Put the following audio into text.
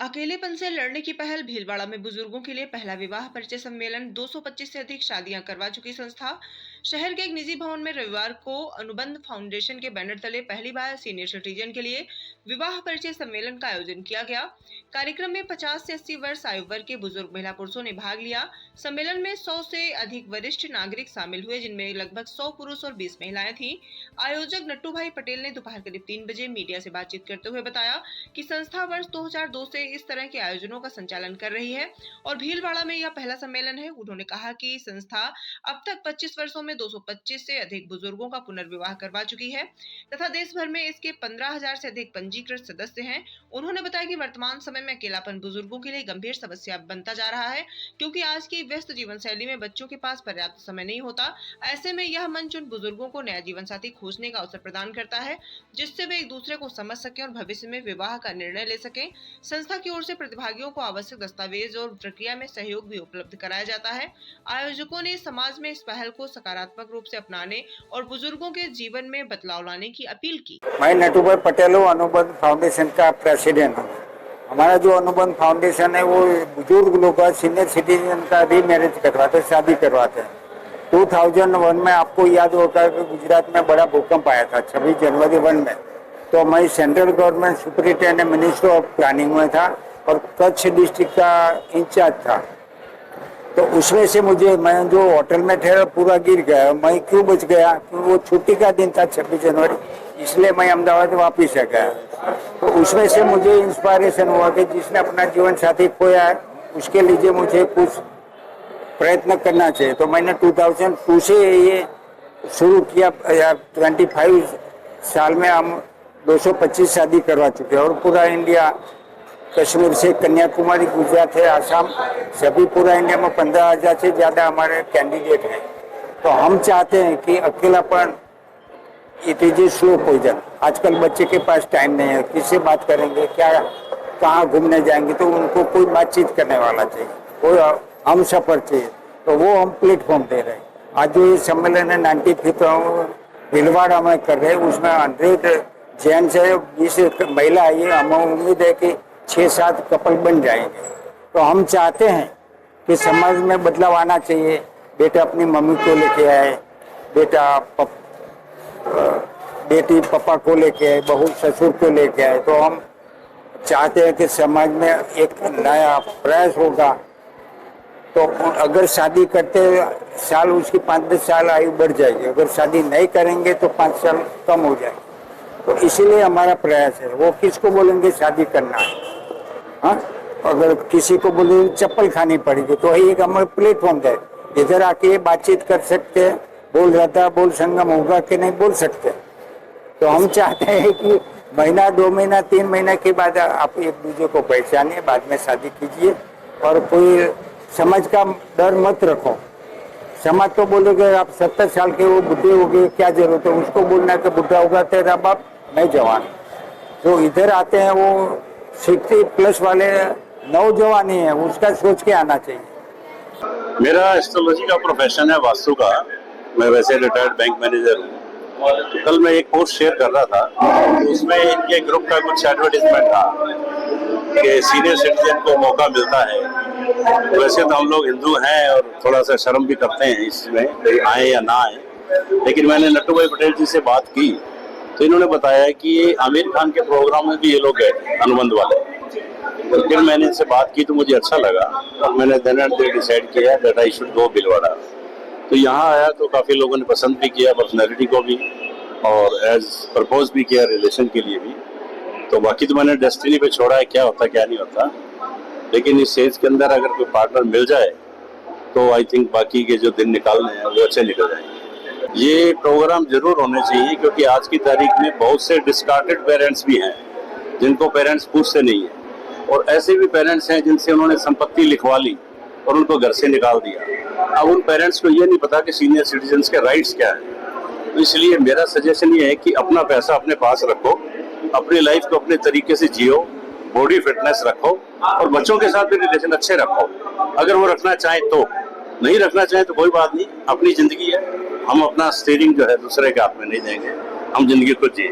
अकेलेपन से लड़ने की पहल। भीलवाड़ा में बुजुर्गों के लिए पहला विवाह परिचय सम्मेलन। 225 से अधिक शादियां करवा चुकी संस्था। शहर के एक निजी भवन में रविवार को अनुबंध फाउंडेशन के बैनर तले पहली बार सीनियर सिटीजन के लिए विवाह परिचय सम्मेलन का आयोजन किया गया। कार्यक्रम में 50 से 80 वर्ष आयु वर्ग के बुजुर्ग महिला पुरुषों ने भाग लिया। सम्मेलन में 100 से अधिक वरिष्ठ नागरिक शामिल हुए, जिनमें लगभग 100 पुरुष और 20 महिलाएं थीं। आयोजक नट्टू भाई पटेल ने दोपहर करीब 3 बजे मीडिया से बातचीत करते हुए बताया कि संस्था वर्ष 2002 से इस तरह के आयोजनों का संचालन कर रही है और भीलवाड़ा में यह पहला सम्मेलन है। उन्होंने कहा कि संस्था अब तक 25 वर्षों में 225 से अधिक बुजुर्गों का पुनर्विवाह करवा चुकी है तथा देश भर में इसके 15,000 से अधिक पंजीकृत सदस्य हैं। उन्होंने बताया कि वर्तमान समय में अकेलापन बुजुर्गों के लिए गंभीर समस्या बनता जा रहा है, क्योंकि आज की व्यस्त जीवन शैली में बच्चों के पास पर्याप्त समय नहीं होता। ऐसे में यह मंच उन बुजुर्गों को नया जीवन साथी खोजने का अवसर प्रदान करता है, जिससे वे एक दूसरे को समझ सकें और भविष्य में विवाह का निर्णय ले सकें। संस्था की ओर से प्रतिभागियों को आवश्यक दस्तावेज और प्रक्रिया में सहयोग भी उपलब्ध कराया जाता है। आयोजकों ने समाज में इस पहल को सकारात्मक रूप से अपनाने और बुजुर्गों के जीवन में बदलाव लाने की अपील की। मैं नट्टू भाई पटेल हूँ, अनुबंध फाउंडेशन का प्रेसिडेंट हूँ। हमारा जो अनुबंध फाउंडेशन है वो बुजुर्ग लोग का, सीनियर सिटीजन का रीमैरिज करवाते, शादी करवाते हैं। 2001 में आपको याद होगा कि गुजरात में बड़ा भूकंप आया था 26 जनवरी 1 में। तो मैं central government superintendent minister of planning में था और कच्छ डिस्ट्रिक्ट का इंचार्ज था। तो उसमें से मैं जो होटल में ठहरा पूरा गिर गया। मैं क्यों बच गया? क्योंकि वो छुट्टी का दिन था 26 जनवरी, इसलिए मैं अहमदाबाद वापिस आ गया। तो उसमें से मुझे इंस्पायरेशन हुआ कि जिसने अपना जीवन साथी खोया है उसके लिए मुझे कुछ प्रयत्न करना चाहिए। तो मैंने 2002 से ये शुरू किया। 25 साल में हम 225 शादी करवा चुके हैं और पूरा इंडिया, कश्मीर से कन्याकुमारी, गुजरात है, आसाम, सभी पूरा इंडिया में 15,000 से ज़्यादा हमारे कैंडिडेट हैं। तो हम चाहते हैं कि अकेलापन it is a slow poison. आजकल बच्चे के पास टाइम नहीं है, किससे बात करेंगे, क्या कहाँ घूमने जाएंगे, तो उनको कोई बातचीत करने वाला चाहिए, कोई हम सफर चाहिए। तो वो हम प्लेटफॉर्म दे रहे हैं। आज जो ये सम्मेलन है 95 भीलवाड़ा में कर रहे हैं, उसमें 100 जेंट्स है, 20 महिला है। हम उम्मीद है कि 6-7 कपल बन जाएंगे। तो हम चाहते हैं कि समाज में बदलाव आना चाहिए। बेटा अपनी मम्मी को लेके आए, बेटी पापा को लेके आए, बहू ससुर को लेके आए। तो हम चाहते हैं कि समाज में एक नया प्रयास होगा। तो अगर शादी करते साल उसकी 5-10 साल आयु बढ़ जाएगी, अगर शादी नहीं करेंगे तो 5 साल कम हो जाएगी। तो इसीलिए हमारा प्रयास है। वो किसको बोलेंगे शादी करना है, हाँ? अगर किसी को बोले चप्पल खानी पड़ेगी, तो एक हमारे प्लेटफॉर्म है, इधर आके बातचीत कर सकते हैं। बोल रहा था, बोल संगम होगा कि नहीं बोल सकते। तो हम चाहते हैं कि महीना, 2 महीना, 3 महीना के बाद आप एक दूसरे को पहचानिए, बाद में शादी कीजिए। और कोई समाज का डर मत रखो। समाज तो बोलेगा आप 70 साल के वो बुढ़े हो गए, क्या जरूरत है? उसको बोलना कि बुढ़ा होगा तेरा बाप, मैं जवान। जो इधर आते हैं वो 60+ वाले नौजवान ही है, उसका सोच के आना चाहिए। मेरा एस्ट्रोलॉजी का प्रोफेशन है, वास्तु का। मैं वैसे रिटायर्ड बैंक मैनेजर हूँ। तो कल मैं एक पोस्ट शेयर कर रहा था, तो उसमें इनके ग्रुप का कुछ एडवर्टाइजमेंट था कि सीनियर सिटीजन को मौका मिलता है। वैसे तो हम लोग हिंदू हैं और थोड़ा सा शर्म भी करते हैं इसमें, आए या ना आए। लेकिन मैंने नट्टू भाई पटेल जी से बात की तो इन्होंने बताया कि आमिर खान के प्रोग्राम में भी ये लोग गए, अनुबंध वाले। तो फिर मैंने इनसे बात की तो मुझे अच्छा लगा और मैंने देन एंड देयर डिसाइड किया that I should go Bhilwara. तो यहाँ आया तो काफ़ी लोगों ने पसंद भी किया, पर्सनैलिटी को भी, और एज प्रपोज भी किया रिलेशन के लिए भी। तो बाकी तो मैंने डेस्टिनी पे छोड़ा है, क्या होता क्या नहीं होता। लेकिन इस एज के अंदर अगर कोई पार्टनर मिल जाए तो आई थिंक बाकी के जो दिन निकालने हैं वो अच्छे निकल जाएंगे। ये प्रोग्राम जरूर होने चाहिए, क्योंकि आज की तारीख में बहुत से डिस्कार्डेड पेरेंट्स भी हैं जिनको पेरेंट्स पूछते नहीं है, और ऐसे भी पेरेंट्स हैं जिनसे उन्होंने संपत्ति लिखवा ली और उनको घर से निकाल दिया। अब उन पेरेंट्स को ये नहीं पता कि सीनियर सिटीजन्स के राइट्स क्या है। तो इसलिए मेरा सजेशन ये है कि अपना पैसा अपने पास रखो, अपनी लाइफ को अपने तरीके से जियो, बॉडी फिटनेस रखो और बच्चों के साथ भी रिलेशन अच्छे रखो। अगर वो रखना चाहें तो, नहीं रखना चाहें तो कोई बात नहीं, अपनी जिंदगी है। हम अपना स्टीयरिंग जो है दूसरे के हाथ में नहीं देंगे, हम जिंदगी को जिए।